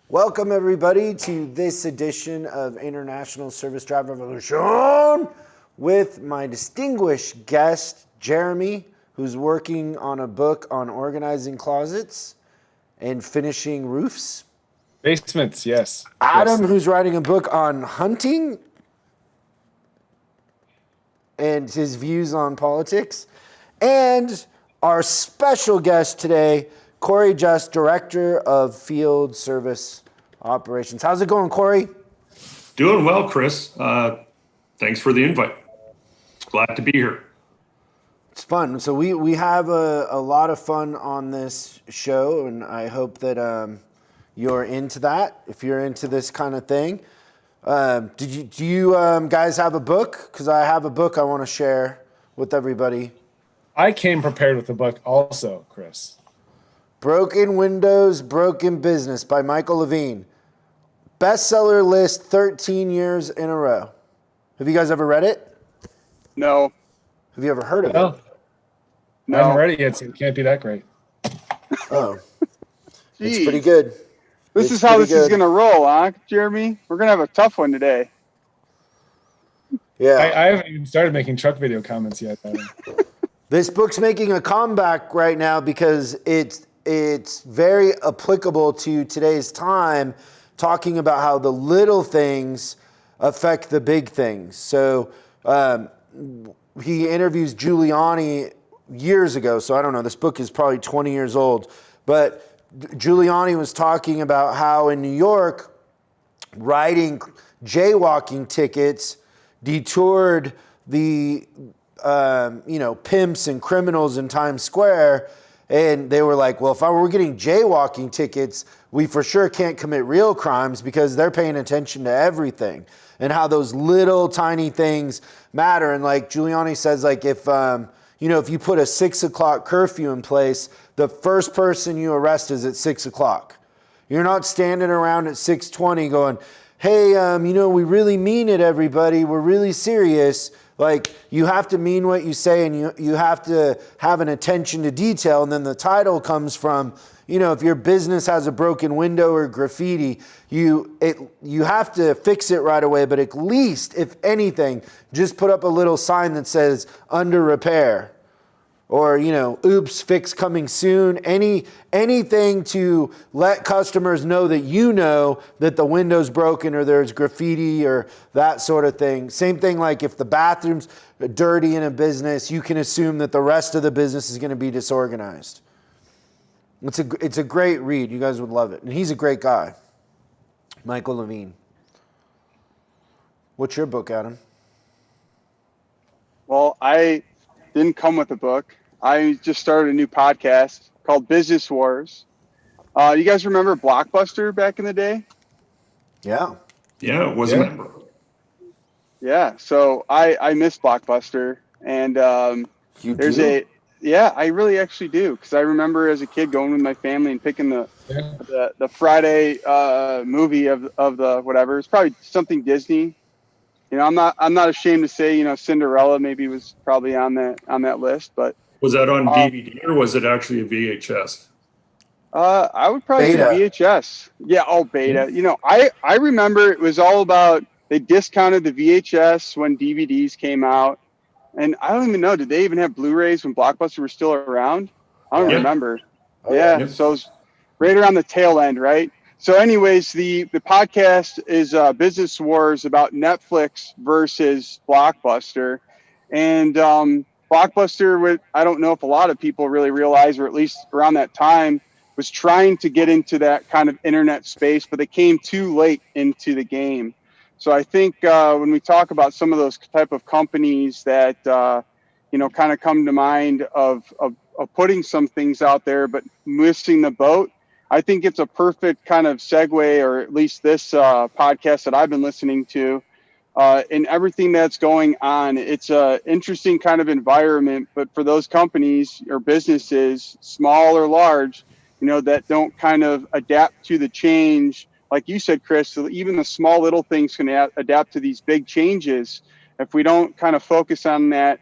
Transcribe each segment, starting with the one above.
Welcome, everybody, to this edition of International Service Drive Revolution with my distinguished guest, Jeremy, who's working on a book on organizing closets and finishing roofs. Basements, yes. Adam, Yes. who's writing a book on hunting and his views on politics. And our special guest today, Corey Just, Director of Field Service Operations. How's it going, Corey? Doing well, Chris. Thanks for the invite. Glad to be here. It's fun. So we have a lot of fun on this show, and I hope that you're into that, if you're into this kind of thing. Do you guys have a book? Because I have a book I want to share with everybody. I came prepared with the book also, Chris. Broken Windows, Broken Business by Michael Levine. Bestseller list 13 years in a row. Have you guys ever read it? No. Have you ever heard of it? I haven't read it yet, so it can't be that great. Oh. It's Jeez. pretty good. This is how this is going to roll, huh, Jeremy? We're going to have a tough one today. Yeah. I haven't even started making truck video comments yet. This book's making a comeback right now because it's very applicable to today's time, talking about how the little things affect the big things. So he interviews Giuliani years ago. So I don't know, this book is probably 20 years old. But Giuliani was talking about how in New York, writing jaywalking tickets detoured the pimps and criminals in Times Square. And they were like, well, if we're getting jaywalking tickets, we for sure can't commit real crimes because they're paying attention to everything and how those little tiny things matter. And like Giuliani says, like if you put a 6 o'clock curfew in place, the first person you arrest is at 6 o'clock. You're not standing around at 6:20 going, hey, we really mean it, everybody. We're really serious. Like, you have to mean what you say, and you have to have an attention to detail. And then the title comes from, if your business has a broken window or graffiti, you have to fix it right away. But at least, if anything, just put up a little sign that says under repair. Or, oops, fix coming soon. Anything to let customers know that the window's broken or there's graffiti or that sort of thing. Same thing like if the bathroom's dirty in a business, you can assume that the rest of the business is going to be disorganized. It's a great read. You guys would love it. And he's a great guy. Michael Levine. What's your book, Adam? Well, I didn't come with a book. I just started a new podcast called Business Wars. You guys remember Blockbuster back in the day? Yeah. Yeah, it was a member. Yeah. So I miss Blockbuster. And I really actually do. Because I remember as a kid going with my family and picking the Friday movie of the whatever. It's probably something Disney. I'm not ashamed to say, Cinderella maybe was probably on that list, but Was that on DVD or was it actually a VHS? I would probably Beta. say VHS. Yeah, beta. I remember it was all about they discounted the VHS when DVDs came out, and I don't even know, did they even have Blu-rays when Blockbuster was still around? I don't remember. Oh, yeah, yeah. so it was right around the tail end, right? So anyways, the podcast is Business Wars about Netflix versus Blockbuster. And Blockbuster, I don't know if a lot of people really realize, or at least around that time, was trying to get into that kind of internet space, but they came too late into the game. So I think when we talk about some of those type of companies that, kind of come to mind of putting some things out there, but missing the boat, I think it's a perfect kind of segue, or at least this podcast that I've been listening to, in everything that's going on. It's an interesting kind of environment, but for those companies or businesses, small or large, that don't kind of adapt to the change, like you said, Chris, so even the small little things can adapt to these big changes. If we don't kind of focus on that,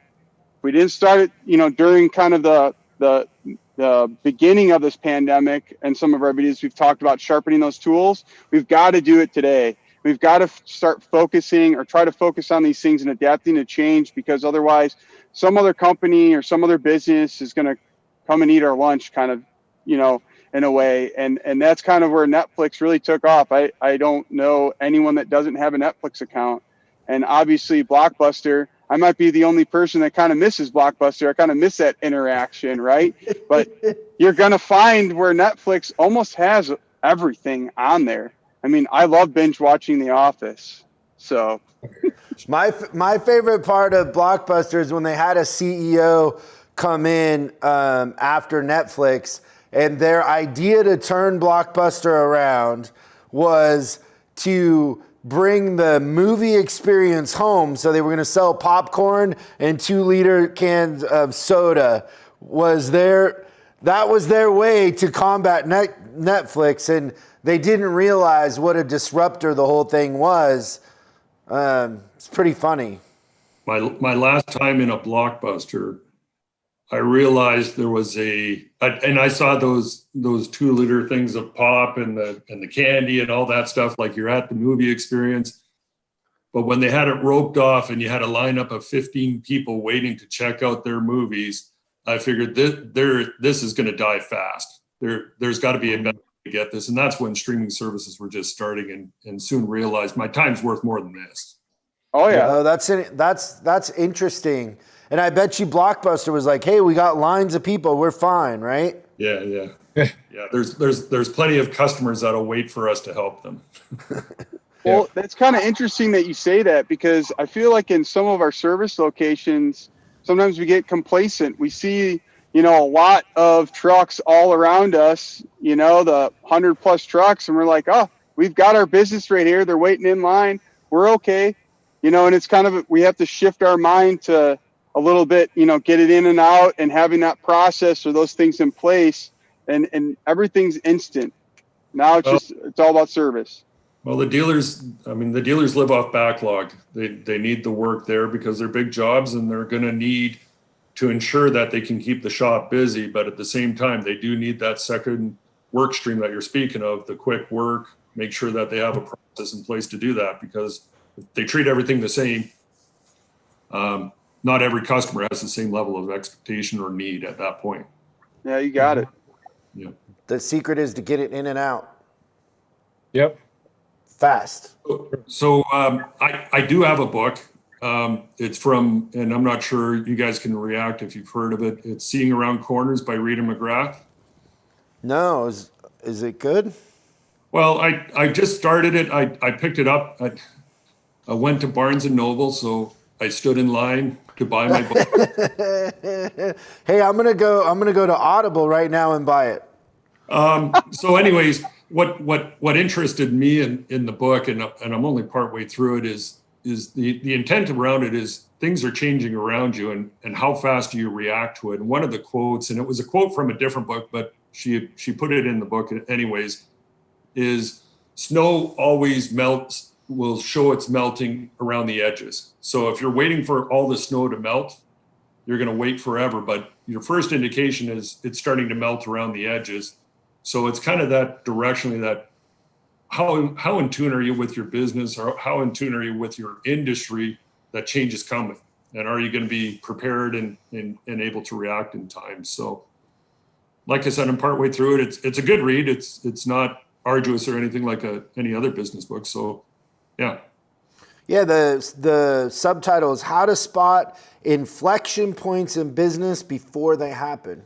if we didn't start it, during kind of the the beginning of this pandemic and some of our videos, we've talked about sharpening those tools. We've got to do it today. We've got to start focusing or try to focus on these things and adapting to change, because otherwise some other company or some other business is going to come and eat our lunch kind of, in a way. And that's kind of where Netflix really took off. I don't know anyone that doesn't have a Netflix account. And obviously Blockbuster, I might be the only person that kind of misses Blockbuster. I kind of miss that interaction, right? But you're going to find where Netflix almost has everything on there. I mean, I love binge watching The Office. So my favorite part of Blockbuster is when they had a CEO come in after Netflix, and their idea to turn Blockbuster around was to bring the movie experience home. So they were going to sell popcorn and 2-liter cans of soda. That was their way to combat Netflix, and they didn't realize what a disruptor the whole thing was. It's pretty funny. My last time in a Blockbuster, I realized there was and I saw those 2-liter things of pop and the candy and all that stuff, like you're at the movie experience. But when they had it roped off and you had a lineup of 15 people waiting to check out their movies, I figured this is going to die fast. There's got to be a better way to get this. And that's when streaming services were just starting, and soon realized my time's worth more than this. Oh yeah. Oh, that's interesting. And I bet you Blockbuster was like, "Hey, we got lines of people. We're fine, right?" Yeah. There's plenty of customers that'll wait for us to help them. Well, that's kind of interesting that you say that, because I feel like in some of our service locations, sometimes we get complacent. We see, a lot of trucks all around us, the 100+ trucks, and we're like, oh, we've got our business right here. They're waiting in line. We're okay. And it's kind of, we have to shift our mind to a little bit, get it in and out, and having that process or those things in place, and everything's instant. Now it's all about service. Well, the dealers live off backlog. They need the work there because they're big jobs, and they're going to need to ensure that they can keep the shop busy. But at the same time, they do need that second work stream that you're speaking of, the quick work, make sure that they have a process in place to do that, because if they treat everything the same, not every customer has the same level of expectation or need at that point. Yeah, you got it. Yeah. The secret is to get it in and out Yep. fast. So I do have a book. It's from, and I'm not sure you guys can react if you've heard of it. It's Seeing Around Corners by Rita McGrath. No, is it good? Well, I just started it. I picked it up. I went to Barnes and Noble, so I stood in line to buy my book. Hey, I'm gonna go to Audible right now and buy it. So anyways, what interested me in the book, and I'm only partway through it, is the intent around it is things are changing around you, and how fast do you react to it. And one of the quotes, and it was a quote from a different book, but she put it in the book anyways, is snow always will show it's melting around the edges. So if you're waiting for all the snow to melt, you're going to wait forever. But your first indication is it's starting to melt around the edges. So it's kind of that directionally, that how in tune are you with your business, or how in tune are you with your industry that change is coming? And are you going to be prepared and able to react in time? So like I said, I'm partway through it. It's a good read. It's not arduous or anything like any other business book. So yeah. Yeah, the subtitle is How to Spot Inflection Points in Business Before They Happen.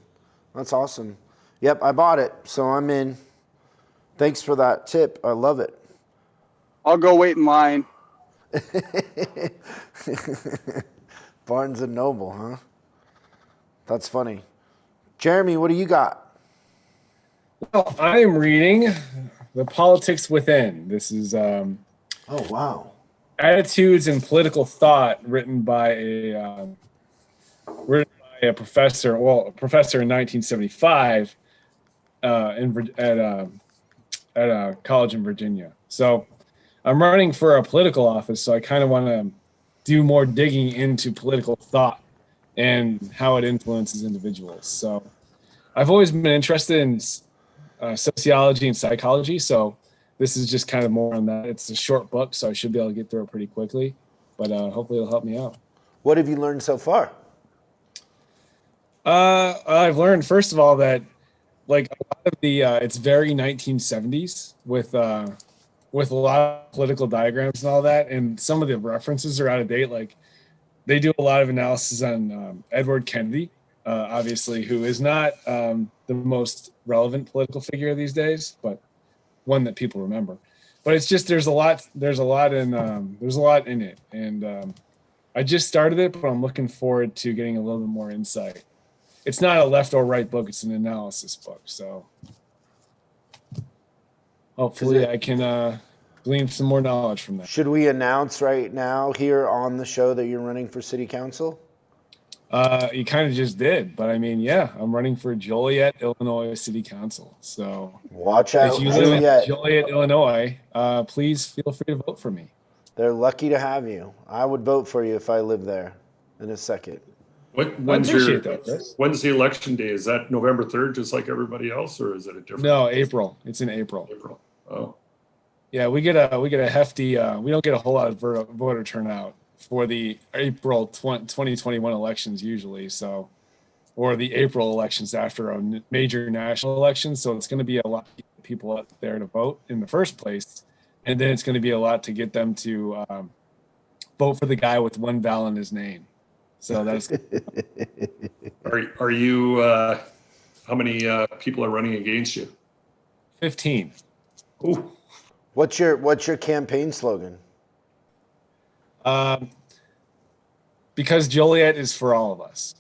That's awesome. Yep, I bought it, so I'm in. Thanks for that tip. I love it. I'll go wait in line. Barnes and Noble, huh? That's funny. Jeremy, what do you got? Well, I am reading The Politics Within. This is Oh, wow. Attitudes and Political Thought, written by a professor. Well, a professor in 1975 at a college in Virginia. So I'm running for a political office, so I kind of want to do more digging into political thought and how it influences individuals. So I've always been interested in sociology and psychology, so this is just kind of more on that. It's a short book, so I should be able to get through it pretty quickly, but hopefully it'll help me out. What have you learned so far? I've learned, first of all, that like a lot of the it's very 1970s with a lot of political diagrams and all that, and some of the references are out of date. Like they do a lot of analysis on Edward Kennedy, obviously, who is not the most relevant political figure these days, but one that people remember. But it's just there's a lot in it, and I just started it, but I'm looking forward to getting a little bit more insight. It's not a left or right book; it's an analysis book. So hopefully, I can glean some more knowledge from that. Should we announce right now here on the show that you're running for city council? You kind of just did, but I mean, yeah, I'm running for Joliet, Illinois City Council. So Watch out, if you live in Joliet. Joliet, Illinois, please feel free to vote for me. They're lucky to have you. I would vote for you if I lived there in a second. When's appreciate that, Chris. when's the election day? Is that November 3rd, just like everybody else, or is it a different? No, April. It's in April. April. Oh, Yeah, we get a hefty. We don't get a whole lot of voter turnout for the April 2021 elections usually. So, or the April elections after a major national election. So it's going to be a lot of people out there to vote in the first place, and then it's going to be a lot to get them to vote for the guy with one vowel in his name. So that's. are you? How many people are running against you? 15. Ooh. What's your campaign slogan? Because Joliet is for all of us.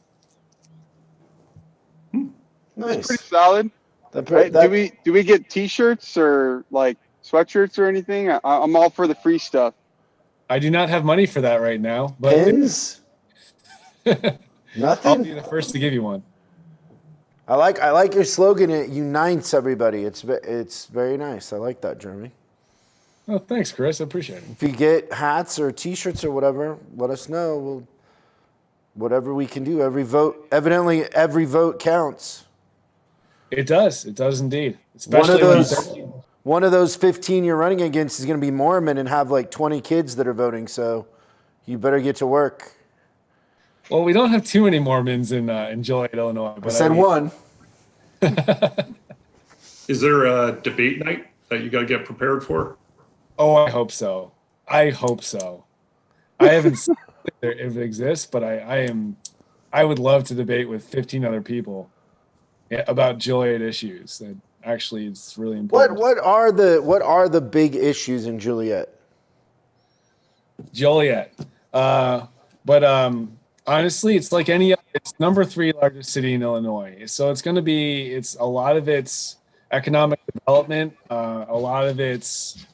Nice. Pretty solid. Right? That- Do we get T-shirts or like sweatshirts or anything? I'm all for the free stuff. I do not have money for that right now, but Pins? I'll Nothing? be the first to give you one. I like your slogan. It unites everybody. It's very nice. I like that, Jeremy. Oh, thanks, Chris. I appreciate it. If you get hats or T-shirts or whatever, let us know. Whatever we can do. Every vote counts. It does. It does indeed. Especially One of those 15 you're running against is going to be Mormon and have like 20 kids that are voting. So you better get to work. Well, we don't have too many Mormons in Joliet, Illinois. But I said one. Is there a debate night that you got to get prepared for? Oh, I hope so. I haven't seen if it exists, but I would love to debate with 15 other people about Joliet issues. And actually, it's really important. What are the big issues in Joliet? Joliet. But honestly, it's like it's number 3 largest city in Illinois. So it's a lot of its economic development, a lot of its,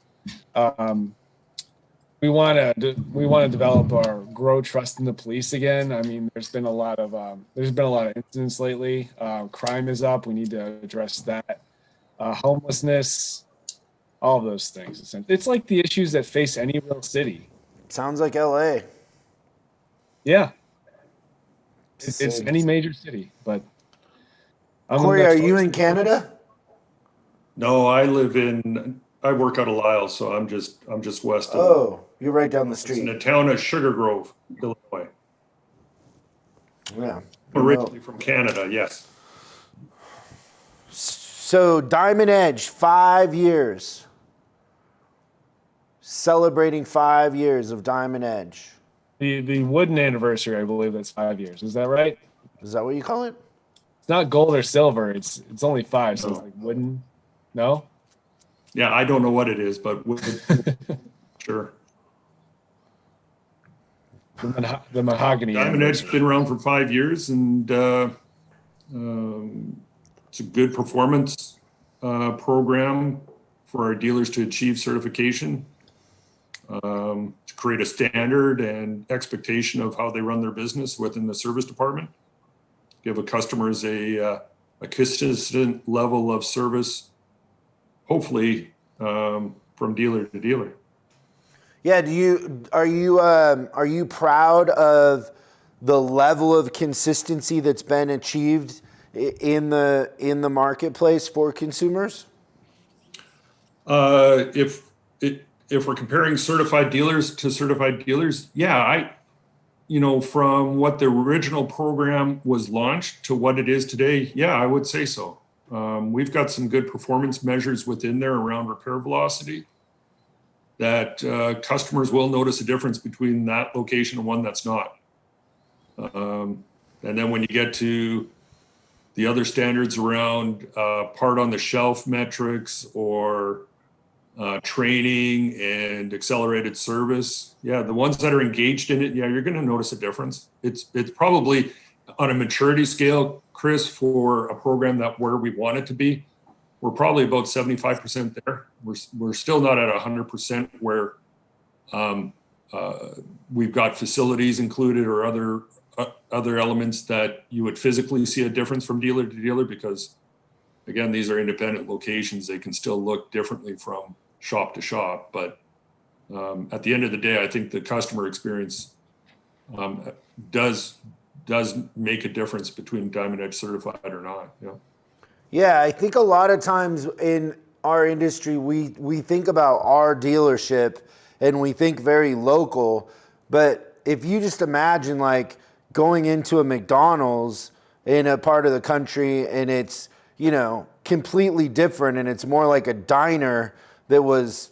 we want to develop or grow trust in the police again. I mean, there's been a lot of incidents lately. Crime is up. We need to address that. Homelessness, all of those things. It's like the issues that face any real city. Sounds like LA. Yeah. It's any major city, but Corey, are you in Canada? No, I work out of Lisle, so I'm just west of. Oh, you're right down the in street. the town of Sugar Grove, Illinois. Yeah. Originally from Canada, yes. So Diamond Edge, 5 years. Celebrating 5 years of Diamond Edge. the wooden anniversary. I believe that's 5 years. Is that right? Is that what you call it? It's not gold or silver. It's only 5, so No. it's like wooden. No. Yeah, I don't know what it is, but sure. The mahogany. Diamond Edge's anniversary. been around for 5 years, and it's a good performance program for our dealers to achieve certification, to create a standard and expectation of how they run their business within the service department. Give a customers a consistent level of service, hopefully from dealer to dealer. Yeah. Are you proud of the level of consistency that's been achieved in the marketplace for consumers? If we're comparing certified dealers to certified dealers, yeah, from what the original program was launched to what it is today, yeah, I would say so. We've got some good performance measures within there around repair velocity that customers will notice a difference between that location and one that's not. And then when you get to the other standards around part on the shelf metrics or training and accelerated service, yeah, the ones that are engaged in it, yeah, you're going to notice a difference. It's probably on a maturity scale, Chris, for a program that where we want it to be, we're probably about 75% there. We're still not at 100% where we've got facilities included or other elements that you would physically see a difference from dealer to dealer, because again, these are independent locations. They can still look differently from shop to shop, but at the end of the day, I think the customer experience does make a difference between Diamond Edge certified or not. Yeah. Yeah, I think a lot of times in our industry, we think about our dealership and we think very local, but if you just imagine like going into a McDonald's in a part of the country and it's, completely different and it's more like a diner that was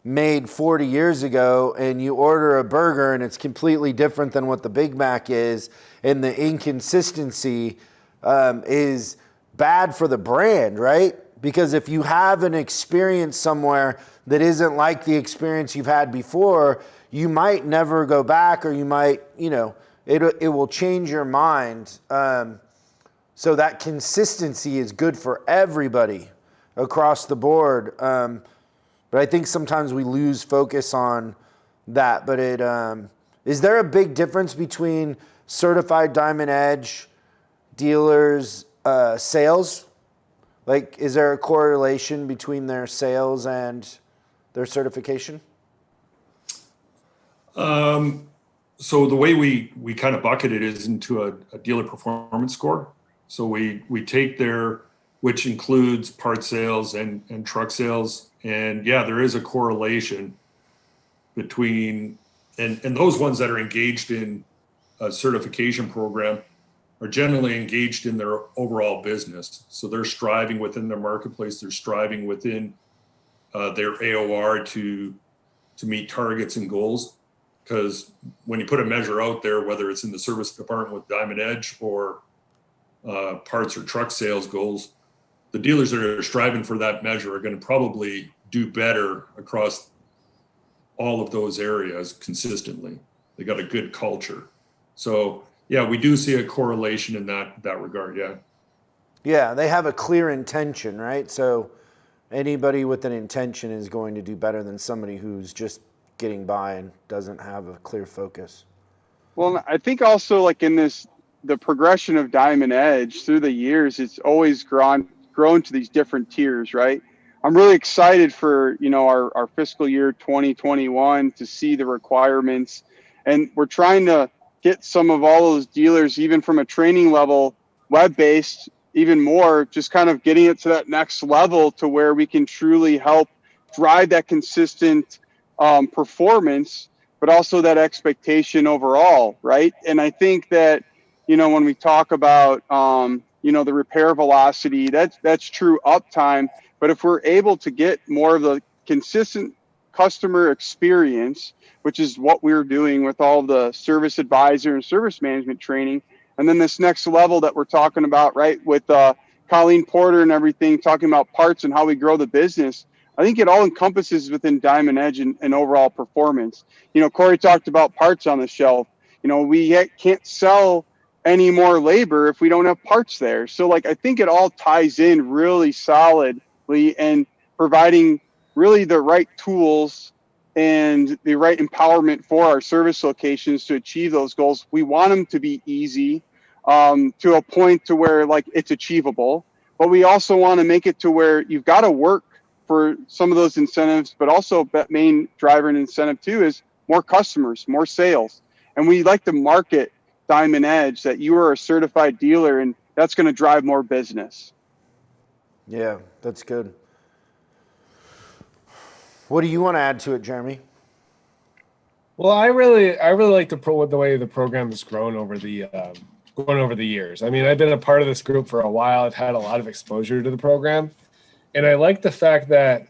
made 40 years ago, and you order a burger and it's completely different than what the Big Mac is, and the inconsistency is bad for the brand, right? Because if you have an experience somewhere that isn't like the experience you've had before, you might never go back, or you might, it will change your mind. So that consistency is good for everybody across the board. But I think sometimes we lose focus on that. But is there a big difference between certified Diamond Edge dealers' sales? Like, is there a correlation between their sales and their certification? So the way we kind of bucket it is into a dealer performance score. So we take their, which includes part sales and truck sales. And yeah, there is a correlation between, and those ones that are engaged in a certification program are generally engaged in their overall business. So they're striving within their marketplace, they're striving within their AOR to meet targets and goals. Because when you put a measure out there, whether it's in the service department with Diamond Edge or parts or truck sales goals, the dealers that are striving for that measure are going to probably do better across all of those areas consistently. They got a good culture. So yeah, we do see a correlation in that regard. Yeah. Yeah, they have a clear intention, right? So anybody with an intention is going to do better than somebody who's just getting by and doesn't have a clear focus. Well, I think also like in the progression of Diamond Edge through the years, it's always grown to these different tiers, right? I'm really excited for, our fiscal year 2021 to see the requirements. And we're trying to get some of all those dealers, even from a training level, web-based, even more, just kind of getting it to that next level to where we can truly help drive that consistent performance, but also that expectation overall, right? And I think that, when we talk about, the repair velocity, that's true uptime. But if we're able to get more of the consistent customer experience, which is what we're doing with all the service advisor and service management training, and then this next level that we're talking about, right, with Colleen Porter and everything, talking about parts and how we grow the business, I think it all encompasses within Diamond Edge and overall performance. Corey talked about parts on the shelf. We can't sell any more labor if we don't have parts there. So I think it all ties in really solidly, and providing really the right tools and the right empowerment for our service locations to achieve those goals. We want them to be easy to a point to where it's achievable, but we also want to make it to where you've got to work for some of those incentives, but also that main driver and incentive too is more customers, more sales. And we like to market Diamond Edge that you are a certified dealer, and that's going to drive more business. Yeah, that's good. What do you want to add to it, Jeremy? Well, I really like the way the program has grown over the years. I mean, I've been a part of this group for a while. I've had a lot of exposure to the program, and I like the fact that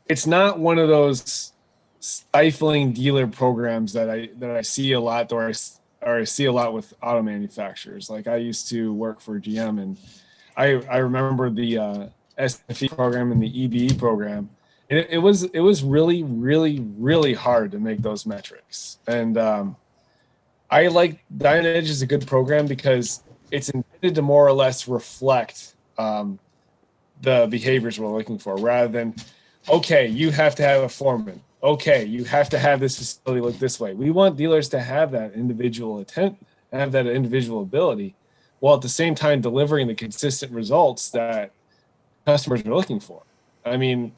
it's not one of those stifling dealer programs that I see a lot, or I see a lot with auto manufacturers. Like, I used to work for GM, and I remember the SFE program and the EBE program. And it was really, really, really hard to make those metrics. And I like Diamond Edge is a good program because it's intended to more or less reflect the behaviors we're looking for, rather than, okay, you have to have a foreman. Okay, you have to have this facility look this way. We want dealers to have that individual ability, while at the same time delivering the consistent results that customers are looking for. I mean,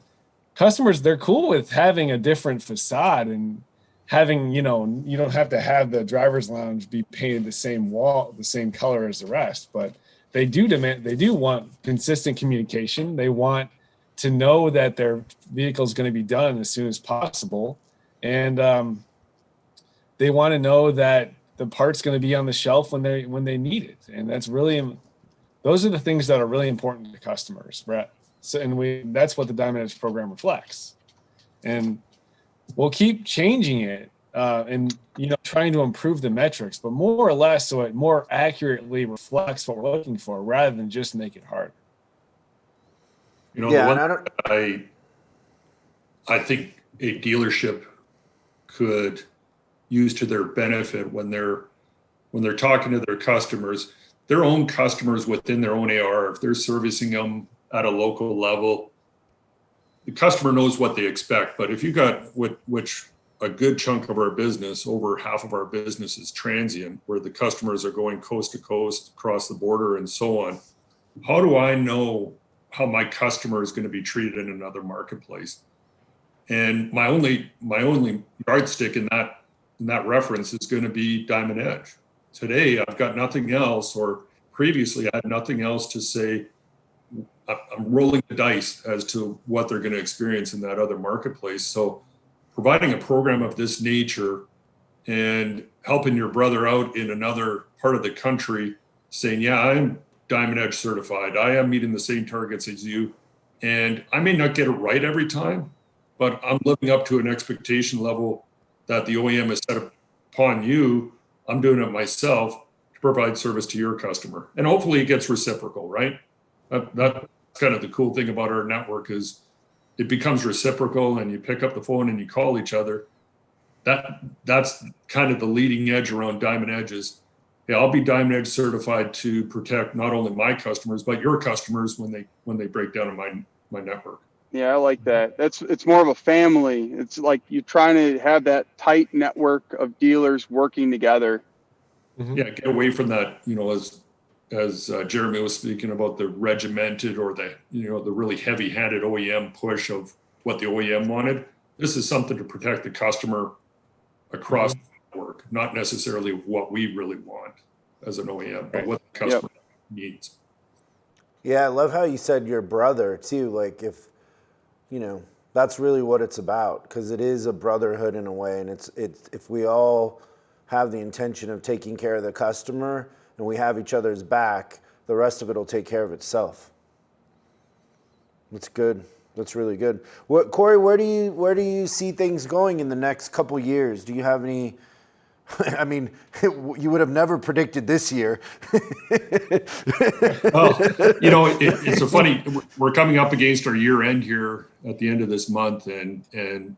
customers, they're cool with having a different facade and having, you don't have to have the driver's lounge be painted the same color as the rest, but they do want consistent communication. They want to know that their vehicle is going to be done as soon as possible. And they want to know that the part's going to be on the shelf when they need it. And those are the things that are really important to customers, Brett. So, and that's what the Diamond Edge program reflects. And we'll keep changing it and trying to improve the metrics, but more or less so it more accurately reflects what we're looking for, rather than just make it hard. I think a dealership could use to their benefit when they're talking to their customers, their own customers within their own AR, if they're servicing them at a local level, the customer knows what they expect. But if you got which a good chunk of our business, over half of our business is transient, where the customers are going coast to coast, across the border, and so on. How do I know how my customer is going to be treated in another marketplace? And my only yardstick in that reference is going to be Diamond Edge. Today, I've got nothing else, or previously I had nothing else to say. I'm rolling the dice as to what they're going to experience in that other marketplace. So providing a program of this nature and helping your brother out in another part of the country, saying, yeah, I'm Diamond Edge certified, I am meeting the same targets as you, and I may not get it right every time, but I'm living up to an expectation level that the OEM has set upon you. I'm doing it myself to provide service to your customer. And hopefully it gets reciprocal, right? That's kind of the cool thing about our network, is it becomes reciprocal, and you pick up the phone and you call each other. That's kind of the leading edge around Diamond Edges. Hey, I'll be Diamond Edge certified to protect not only my customers, but your customers when they break down in my network. Yeah, I like that. It's more of a family. It's like you're trying to have that tight network of dealers working together. Mm-hmm. Yeah, get away from that, as Jeremy was speaking about, the regimented or the really heavy-handed OEM push of what the OEM wanted. This is something to protect the customer across the network, not necessarily what we really want as an OEM, but what the customer needs. Yeah, I love how you said your brother too. Like, that's really what it's about, because it is a brotherhood in a way, and it's if we all have the intention of taking care of the customer and we have each other's back, the rest of it will take care of itself. That's good. That's really good. Corey, where do you see things going in the next couple years? Do you have any? I mean, you would have never predicted this year. Well, it's a funny. We're coming up against our year end here at the end of this month, and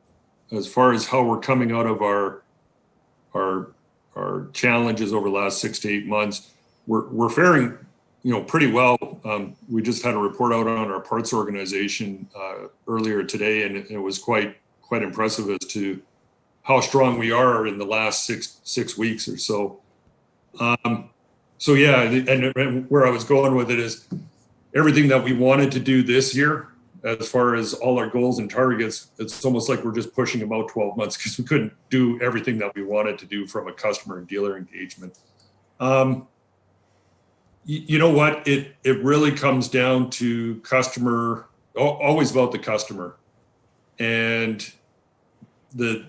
as far as how we're coming out of our challenges over the last 6 to 8 months, we're faring, pretty well. We just had a report out on our parts organization earlier today, and it was quite impressive as to how strong we are in the last six weeks or so. So yeah, and where I was going with it is everything that we wanted to do this year, as far as all our goals and targets, it's almost like we're just pushing about 12 months because we couldn't do everything that we wanted to do from a customer and dealer engagement. You know what? It really comes down to customer, always about the customer. And the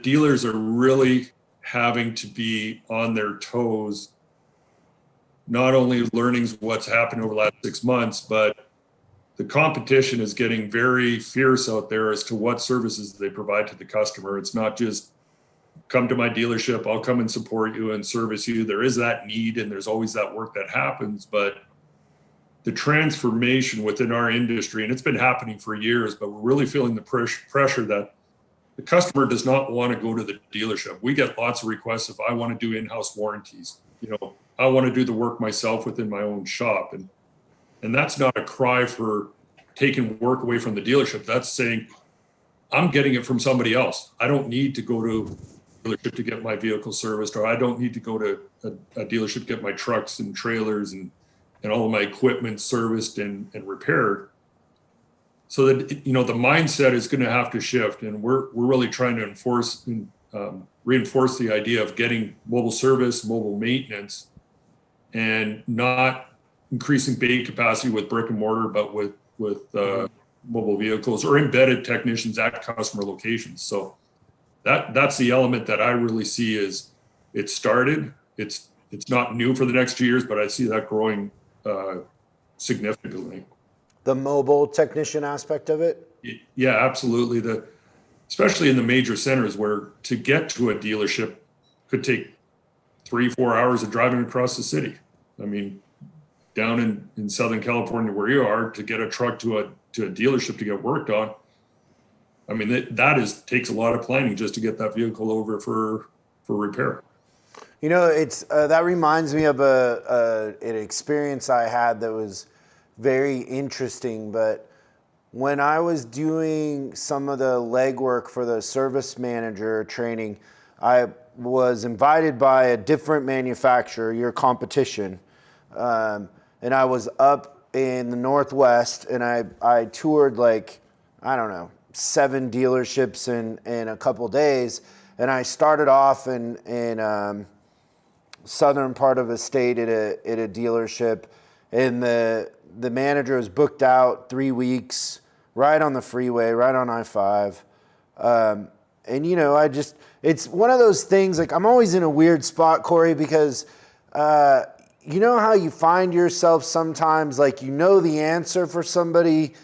dealers are really having to be on their toes, not only learning what's happened over the last 6 months, but the competition is getting very fierce out there as to what services they provide to the customer. It's not just come to my dealership, I'll come and support you and service you. There is that need, and there's always that work that happens, but the transformation within our industry, and it's been happening for years, but we're really feeling the pressure that the customer does not want to go to the dealership. We get lots of requests if I want to do in-house warranties. I want to do the work myself within my own shop. And that's not a cry for taking work away from the dealership. That's saying, I'm getting it from somebody else. I don't need to go to a dealership to get my vehicle serviced, or I don't need to go to a dealership to get my trucks and trailers and all of my equipment serviced and repaired. So that, the mindset is going to have to shift. And we're really trying to reinforce the idea of getting mobile service, mobile maintenance, and not increasing bay capacity with brick and mortar, but with mobile vehicles or embedded technicians at customer locations. So that's the element that I really see is it started. It's not new for the next 2 years, but I see that growing significantly. The mobile technician aspect of it? Yeah, absolutely. Especially in the major centers where to get to a dealership could take 3-4 hours of driving across the city. I mean, down in Southern California where you are, to get a truck to a dealership to get worked on, I mean, that takes a lot of planning just to get that vehicle over for repair. It's that reminds me of an experience I had that was very interesting. But when I was doing some of the legwork for the service manager training, I was invited by a different manufacturer, your competition, and I was up in the Northwest, and I toured 7 dealerships in a couple days, and I started off in southern part of the state at a dealership, and the manager was booked out 3 weeks, right on the freeway, right on I-5. And it's one of those things, like, I'm always in a weird spot, Corey, because you know how you find yourself sometimes, like, the answer for somebody,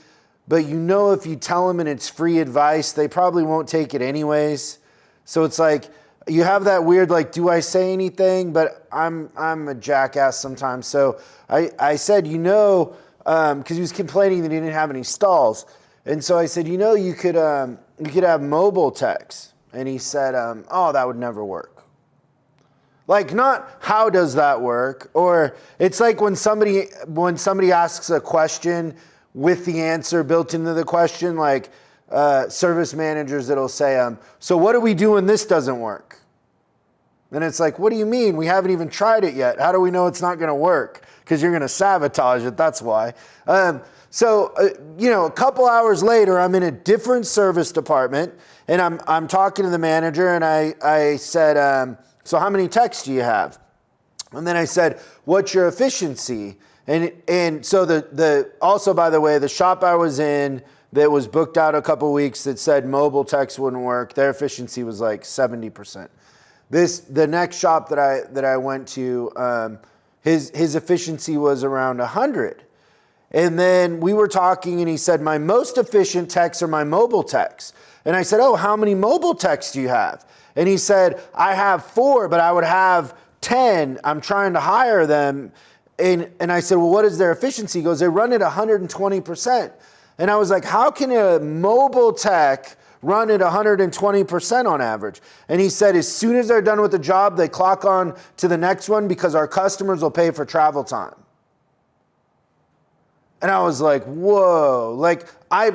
but if you tell them and it's free advice, they probably won't take it anyways. So it's like, you have that weird, like, do I say anything? But I'm a jackass sometimes. So I said, because he was complaining that he didn't have any stalls. And so I said, you could have mobile techs. And he said, oh, that would never work. Like, not how does that work? Or it's like when somebody asks a question with the answer built into the question, like service managers that'll say, so what do we do when this doesn't work? And it's like, what do you mean? We haven't even tried it yet. How do we know it's not going to work? Because you're going to sabotage it. That's why. So a couple hours later, I'm in a different service department, and I'm talking to the manager, and I said, so how many techs do you have? And then I said, what's your efficiency? And so also, by the way, the shop I was in that was booked out a couple weeks that said mobile techs wouldn't work, their efficiency was like 70%. The next shop that I went to, his efficiency was around 100. And then we were talking, and he said, my most efficient techs are my mobile techs. And I said, oh, how many mobile techs do you have? And he said, I have 4, but I would have 10. I'm trying to hire them. And I said, well, what is their efficiency? He goes, they run at 120%. And I was like, how can a mobile tech run at 120% on average? And he said, as soon as they're done with the job, they clock on to the next one because our customers will pay for travel time. And I was like, whoa. Like, I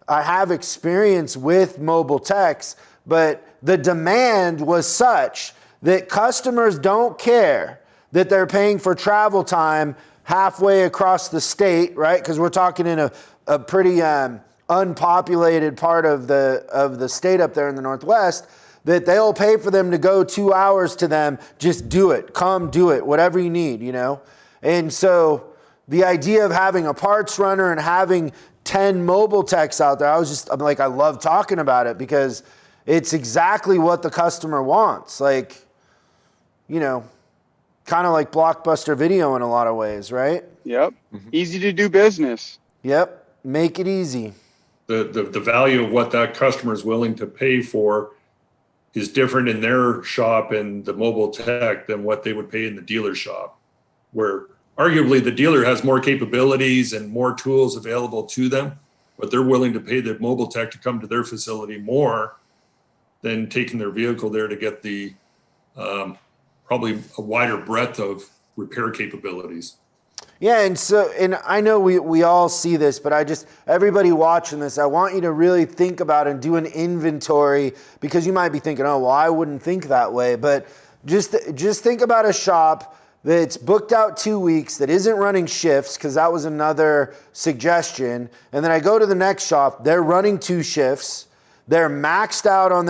have experience with mobile techs, but the demand was such that customers don't care that they're paying for travel time halfway across the state, right? Because we're talking in a pretty unpopulated part of the state up there in the Northwest, that they'll pay for them to go 2 hours to them. Just do it. Come do it. Whatever you need, you know? And so the idea of having a parts runner and having 10 mobile techs out there, I'm like, I love talking about it because it's exactly what the customer wants. Like, you know, kind of like Blockbuster Video in a lot of ways, right? Yep. Easy to do business. Yep. Make it easy. The value of what that customer is willing to pay for is different in their shop and the mobile tech than what they would pay in the dealer shop, where arguably the dealer has more capabilities and more tools available to them, but they're willing to pay the mobile tech to come to their facility more than taking their vehicle there to get the probably a wider breadth of repair capabilities. Yeah, and I know we all see this, but everybody watching this, I want you to really think about and do an inventory, because you might be thinking, oh, well, I wouldn't think that way, but just think about a shop that's booked out 2 weeks, that isn't running shifts, because that was another suggestion, and then I go to the next shop, they're running 2 shifts, they're maxed out on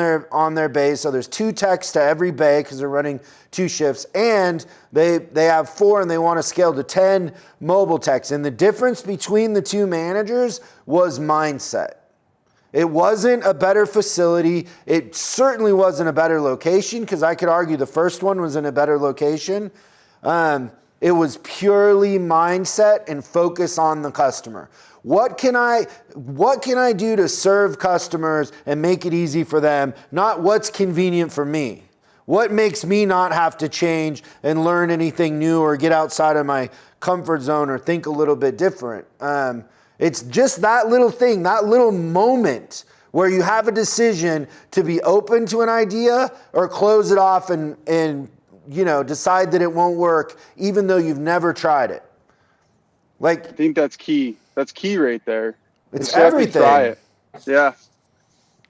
their bay, so there's 2 techs to every bay because they're running 2 shifts, and they have 4 and they want to scale to 10 mobile techs. And the difference between the 2 managers was mindset. It wasn't a better facility. It certainly wasn't a better location, because I could argue the first one was in a better location. It was purely mindset and focus on the customer. What can I do to serve customers and make it easy for them? Not what's convenient for me. What makes me not have to change and learn anything new or get outside of my comfort zone or think a little bit different? It's just that little thing, that little moment where you have a decision to be open to an idea or close it off and decide that it won't work even though you've never tried it. Like, I think that's key. That's key right there. It's Just have to everything. try it. Yeah.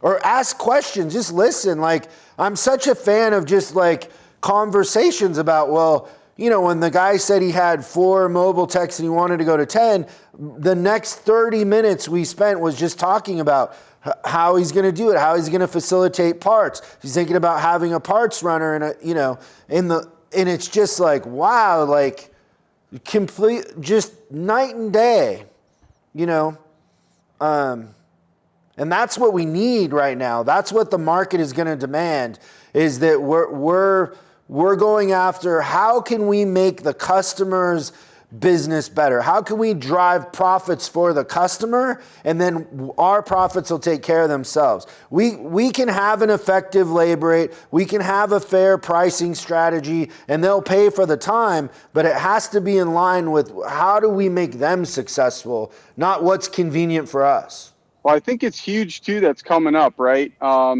Or ask questions, just listen. Like, I'm such a fan of just like conversations about, well, when the guy said he had 4 mobile techs and he wanted to go to 10, the next 30 minutes we spent was just talking about how he's going to do it, how he's going to facilitate parts. He's thinking about having a parts runner and it's just like, wow, like complete, just night and day, and that's what we need right now. That's what the market is going to demand, is that we're going after, how can we make the customer's business better? How can we drive profits for the customer, and then our profits will take care of themselves? We can have an effective labor rate, we can have a fair pricing strategy, and they'll pay for the time, but it has to be in line with how do we make them successful, not what's convenient for us. Well, I think it's huge too that's coming up, right? A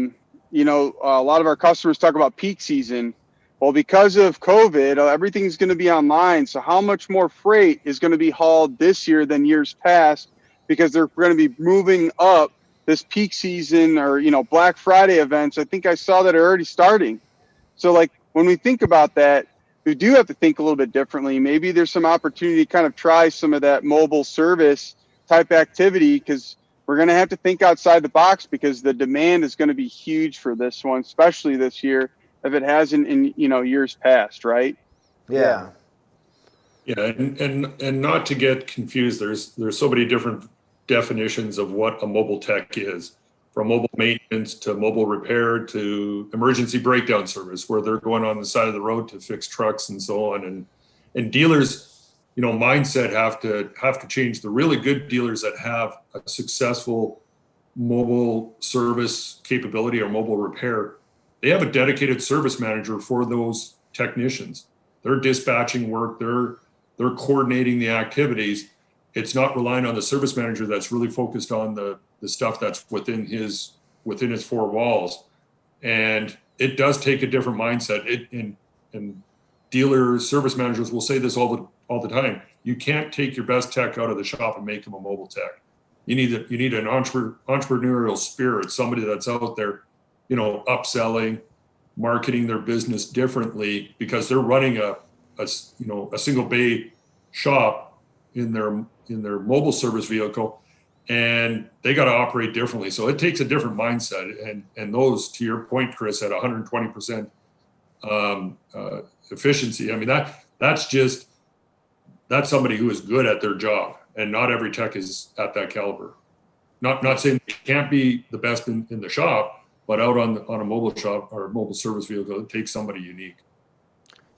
lot of our customers talk about peak season. Well, because of COVID, everything's going to be online. So how much more freight is going to be hauled this year than years past, because they're going to be moving up this peak season or, Black Friday events. I think I saw that are already starting. So like when we think about that, we do have to think a little bit differently. Maybe there's some opportunity to kind of try some of that mobile service type activity, because we're going to have to think outside the box, because the demand is going to be huge for this one, especially this year, if it hasn't in years past, right? Yeah. Yeah, and not to get confused, there's so many different definitions of what a mobile tech is, from mobile maintenance to mobile repair to emergency breakdown service, where they're going on the side of the road to fix trucks and so on. And dealers, mindset have to change. The really good dealers that have a successful mobile service capability or mobile repair, they have a dedicated service manager for those technicians. They're dispatching work, they're coordinating the activities. It's not relying on the service manager that's really focused on the stuff that's within his 4 walls. And it does take a different mindset. And dealer service managers will say this all the time. You can't take your best tech out of the shop and make him a mobile tech. You need an entrepreneurial spirit, somebody that's out there, upselling, marketing their business differently, because they're running a single bay shop in their mobile service vehicle. and they got to operate differently. So it takes a different mindset. And those, to your point, Chris, at 120% efficiency. I mean, that's somebody who is good at their job, and not every tech is at that caliber. Not saying they can't be the best in the shop, but out on a mobile shop or mobile service vehicle, it takes somebody unique.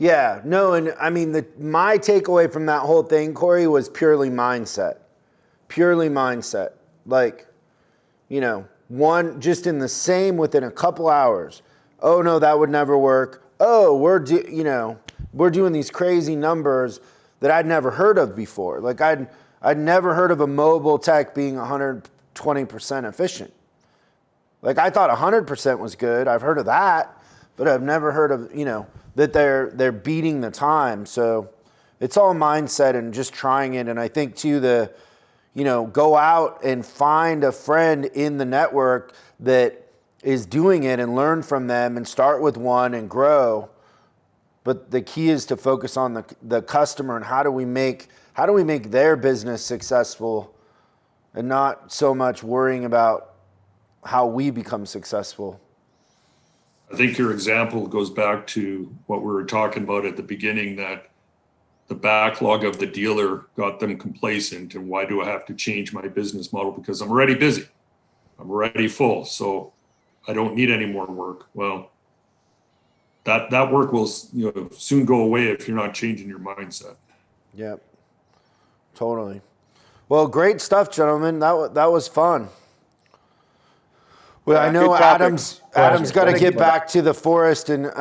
Yeah, no, and I mean, my takeaway from that whole thing, Corey, was purely mindset. Purely mindset. Like, one just in the same within a couple hours. Oh no, that would never work. Oh, we're doing these crazy numbers that I'd never heard of before. Like I'd never heard of a mobile tech being 120% efficient. Like I thought 100% was good. I've heard of that, but I've never heard of, that they're beating the time. So it's all mindset and just trying it. And I think too, go out and find a friend in the network that is doing it and learn from them and start with one and grow. But the key is to focus on the customer and how do we make their business successful, and not so much worrying about how we become successful. I think your example goes back to what we were talking about at the beginning, that the backlog of the dealer got them complacent. And why do I have to change my business model? Because I'm already busy. I'm already full. So I don't need any more work. Well, that work will soon go away if you're not changing your mindset. Yep, totally. Well, great stuff, gentlemen. That was fun. Well, I know Adam's got to get back to the forest and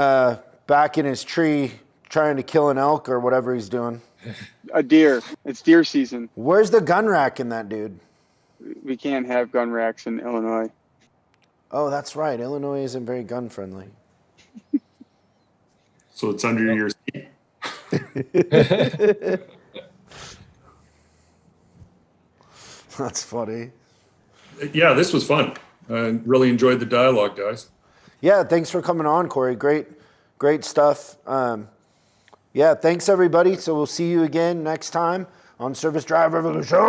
back in his tree trying to kill an elk or whatever he's doing. A deer. It's deer season. Where's the gun rack in that, dude? We can't have gun racks in Illinois. Oh, that's right. Illinois isn't very gun friendly. So it's under your seat. That's funny. Yeah, this was fun. I really enjoyed the dialogue, guys. Yeah, thanks for coming on, Corey. Great stuff. Yeah, thanks everybody. So we'll see you again next time on Service Drive Revolution.